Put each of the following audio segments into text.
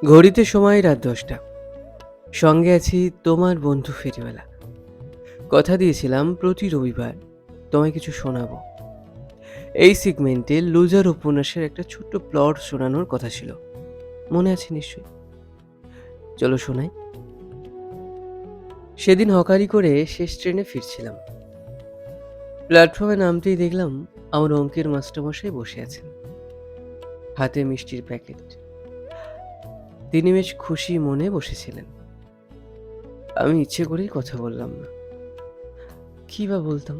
ঘড়িতে সময় রাত 10টা। সঙ্গে আছি তোমার বন্ধু ফেরিওয়ালা। কথা দিয়েছিলাম প্রতি রবিবার তোমায় কিছু শোনাবো। এই সেগমেন্টে লুজার উপন্যাসের একটা ছোট্ট প্লট শোনানোর কথা ছিল। মনে আছে নিশ্চয়ই? চলো শোনাই। সেদিন হকারি করে শেষ ট্রেনে ফিরছিলাম। প্ল্যাটফর্মে নামতেই দেখলাম আমার অঙ্কের মাস্টারমশাই বসে আছেন, হাতে মিষ্টির প্যাকেট। তিনি বেশ খুশি মনে বসেছিলেন। আমি ইচ্ছে করেই কথা বললাম না। কী বা বলতাম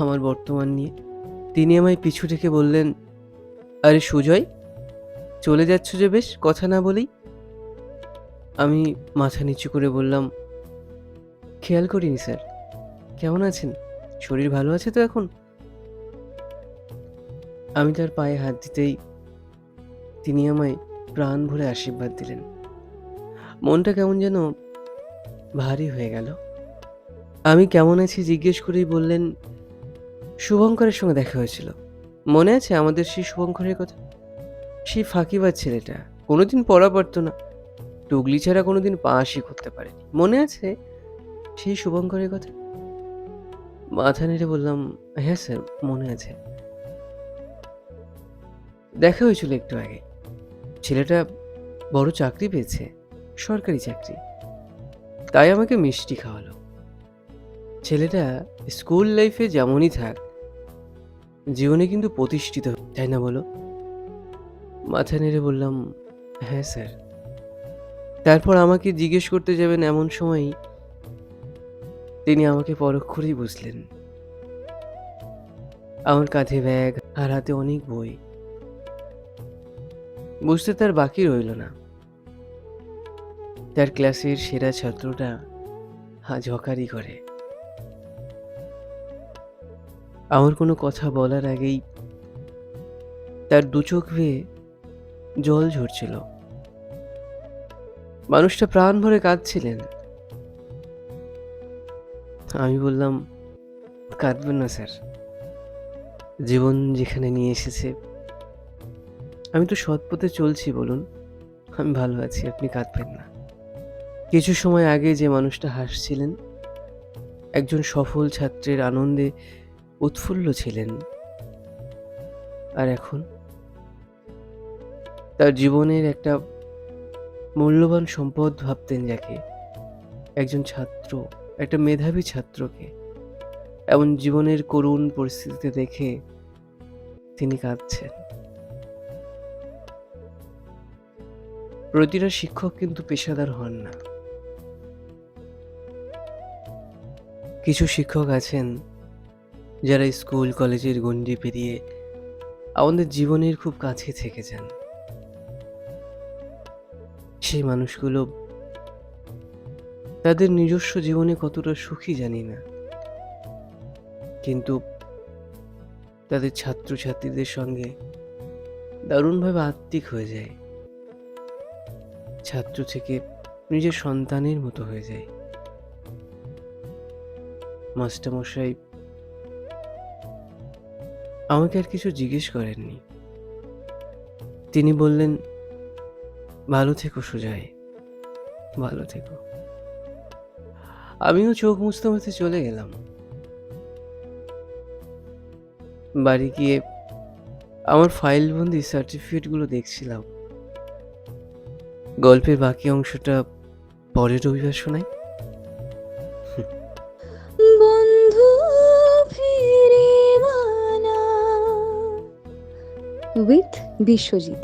আমার বর্তমান নিয়ে? তিনি আমায় পিছু থেকে বললেন, আরে সুজয়, চলে যাচ্ছ যে বেশ কথা না বলেই? আমি মাথা নিচু করে বললাম, খেয়াল করিনি স্যার। কেমন আছেন? শরীর ভালো আছে তো এখন? আমি তার পায়ে হাত দিতেই তিনি আমায় প্রাণ ভরে আশীর্বাদ দিলেন। মনটা কেমন যেন ভারী হয়ে গেল। আমি কেমন আছি জিজ্ঞেস করেই বললেন, শুভঙ্করের সঙ্গে দেখা হয়েছিল। মনে আছে আমাদের সেই শুভঙ্করের কথা? সেই ফাঁকিবাজ ছেলেটা, কোনোদিন পড়া পারতো না, টুগলি ছাড়া কোনোদিন পাসই করতে পারেনি। মনে আছে সেই শুভঙ্করের কথা? মাথা নেড়ে বললাম, হ্যাঁ স্যার, মনে আছে। দেখা হয়েছিল একটু আগে। ছেলেটা বড় চাকরি পেয়েছে, সরকারি চাকরি। তাই আমাকে মিষ্টি খাওয়ালো। ছেলেটা স্কুল লাইফে যেমনই থাক, জীবনে কিন্তু প্রতিষ্ঠিত, তাই না বলো? মাথা নেড়ে বললাম, হ্যাঁ স্যার। তারপর আমাকে জিজ্ঞেস করতে যাবেন এমন সময়ই তিনি আমাকে পরখ করেই বুঝলেন। আমার কাঁধে ব্যাগ আর হাতে অনেক বই। বুঝতে তার বাকি রইল না। তার ক্লাসের সেরা ছাত্রটা আজ হকারি করে। আমার কোনো কথা বলার আগেই তার দু চোখ বেয়ে জল ঝরছিল। মানুষটা প্রাণ ভরে কাঁদছিলেন। আমি বললাম, কাঁদবেন না স্যার। জীবন যেখানে নিয়ে এসেছে, আমি তো সৎ পথে চলছি বলুন। আমি ভালো আছি, আপনি কাঁদবেন না। কিছু সময় আগে যে মানুষটা হাসছিলেন, একজন সফল ছাত্রের আনন্দে উৎফুল্ল ছিলেন, আর এখন তার জীবনের একটা মূল্যবান সম্পদ ভাবতেন যাকে, একজন ছাত্র, একটা মেধাবী ছাত্রকে এমন জীবনের করুণ পরিস্থিতিতে দেখে তিনি কাঁদছেন। প্রতিটা শিক্ষক কিন্তু পেশাদার হন না। কিছু শিক্ষক আছেন যারা স্কুল কলেজের গণ্ডি পেরিয়ে আমাদের জীবনের খুব কাছে থেকে যান। সেই মানুষগুলো তাদের নিজস্ব জীবনে কতটা সুখী জানি না, কিন্তু তাদের ছাত্রছাত্রীদের সঙ্গে দারুণভাবে আত্মিক হয়ে যায়। ছাত্র থেকে নিজের সন্তানের মতো হয়ে যায়। মাস্টারমশাই আমাকে আর কিছু জিজ্ঞেস করেননি। তিনি বললেন, ভালো থেকো সুজয়, ভালো থেকো। আমিও চোখ মুছতে মুছতে চলে গেলাম। বাড়ি গিয়ে আমার ফাইলবন্দি সার্টিফিকেটগুলো দেখছিলাম। গল্পের বাকি অংশটা পরের রবিবার শোনাই। বন্ধু ফিরে মানা উইথ বিশ্বজিৎ।